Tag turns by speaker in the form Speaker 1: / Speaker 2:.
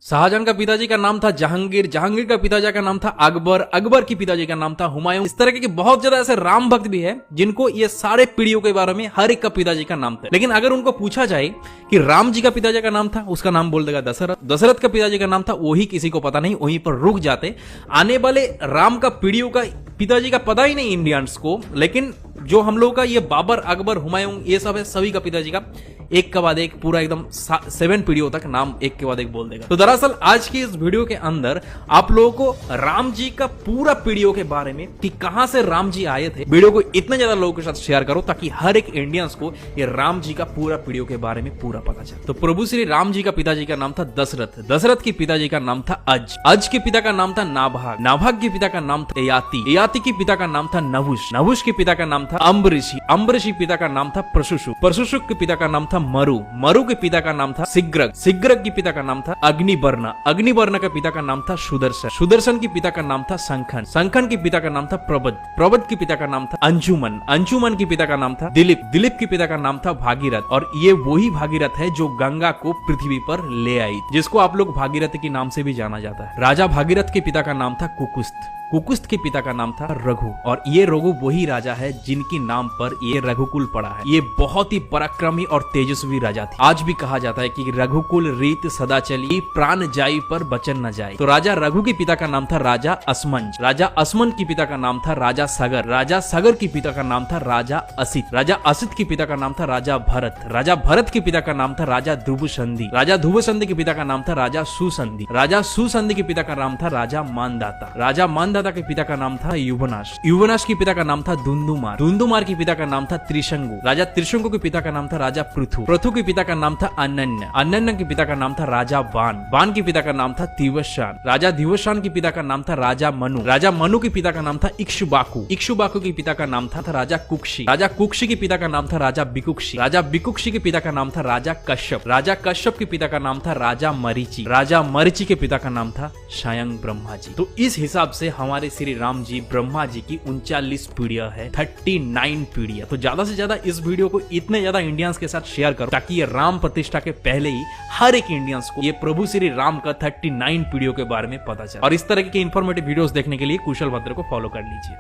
Speaker 1: शाहजहां का पिताजी का नाम था जहांगीर, जहांगीर का पिताजी का नाम था अकबर, अकबर की पिताजी का नाम था हुमायूं। इस तरह के बहुत ज्यादा ऐसे राम भक्त भी है जिनको ये सारे पीढ़ियों के बारे में हर एक का पिताजी का नाम था। लेकिन अगर उनको पूछा जाए कि राम जी का पिताजी का नाम था, उसका नाम बोल देगा दशरथ। दशरथ का पिताजी का नाम था, वही किसी को पता नहीं, वहीं पर रुक जाते। आने वाले राम का पीढ़ियों का पिताजी का पता ही नहीं इंडियंस को। लेकिन जो हम लोग का ये बाबर, अकबर, हुमायूं, ये सब है, सभी का पिताजी का एक के बाद एक पूरा एकदम 7 पीढ़ियों तक नाम एक के बाद एक बोल देगा। तो दरअसल आज की इस वीडियो के अंदर आप लोगों को राम जी का पूरा पीढ़ियों के बारे में कि कहां से राम जी आए थे, वीडियो को इतने ज्यादा लोगों के साथ शेयर करो ताकि हर एक इंडियंस को ये राम जी का पूरा पीढ़ियों के बारे में पूरा पता चले। तो प्रभु श्री राम जी का पिताजी का नाम था दशरथ, दशरथ के पिताजी का नाम था अज, अज के पिता का नाम था नाभाग, नाभाग के पिता का नाम था ययाति, ययाति के पिता का नाम था नहुष, नहुष के पिता का नाम था अम्बरीशी, अम्बरीशी पिता का नाम था प्रशुशु, प्रशुशु के पिता का नाम था मरु, मरु के पिता का नाम था सिग्रग, सिग्रग के पिता का नाम था अग्निवर्ण, अग्निवर्ण के पिता का नाम था सुदर्शन, सुदर्शन के पिता का नाम था संखन, संखन के पिता का नाम था प्रबद, प्रबद के पिता का नाम था अंजुमन, अंजुमन के पिता का नाम था दिलीप, दिलीप के पिता का नाम था भागीरथ। और ये वही भागीरथ है जो गंगा को पृथ्वी पर ले आई, जिसको आप लोग भागीरथ के नाम से भी जाना जाता है। राजा भागीरथ के पिता का नाम था कुकुस्त, कुकुस्त के पिता का नाम था रघु। और ये रघु वही राजा है जिनके नाम पर ये रघुकुल पड़ा है। ये बहुत ही पराक्रमी और तेजस्वी राजा थे। आज भी कहा जाता है कि रघुकुल रीत सदा चली, प्राण जाई पर बचन न जाए। तो राजा रघु के पिता का नाम था राजा असमंज, राजा असमंज के पिता का नाम था राजा सगर, राजा सगर के पिता का नाम था राजा असित, राजा असित के पिता का नाम था राजा भरत, राजा भरत के पिता का नाम था राजा ध्रुवसंधि, राजा ध्रुवसंधि के पिता का नाम था राजा सुसंधि, राजा सुसंधि के पिता का नाम था राजा मानदाता, राजा मानदाता के पिता का नाम था युवनाश, युवनाश के पिता का नाम था दुंदुमार, दुंदुमार के पिता का नाम था त्रिशंगु, राजा त्रिशंगु के पिता का नाम था राजा पृथु, पृथु के पिता का नाम था अनन्य, अनन्य के पिता का नाम था राजा बाण, बाण के पिता का नाम था दिवशान, राजा दिवशान के पिता का नाम था राजा मनु, राजा मनु के पिता का नाम था इक्ष्वाकु, इक्ष्वाकु के पिता का नाम था राजा कुक्षी, राजा कुक्षी के पिता का नाम था राजा बिकुक्षी, राजा बिकुक्षी के पिता का नाम था राजा कश्यप, राजा कश्यप के पिता का नाम था राजा मरीचि, राजा मरीचि के पिता का नाम था स्वयं ब्रह्मा जी। तो इस हिसाब से हमारे श्री राम जी ब्रह्मा जी की 39 पीढ़ियां है, 39 पीढ़ियां। तो ज्यादा से ज्यादा इस वीडियो को इतने ज्यादा इंडियंस के साथ शेयर करो ताकि ये राम प्रतिष्ठा के पहले ही हर एक इंडियंस को ये प्रभु श्री राम का 39 पीढ़ियों के बारे में पता चले। और इस तरह के इंफॉर्मेटिव वीडियोस देखने के लिए कुशल भद्र को फॉलो कर लीजिए।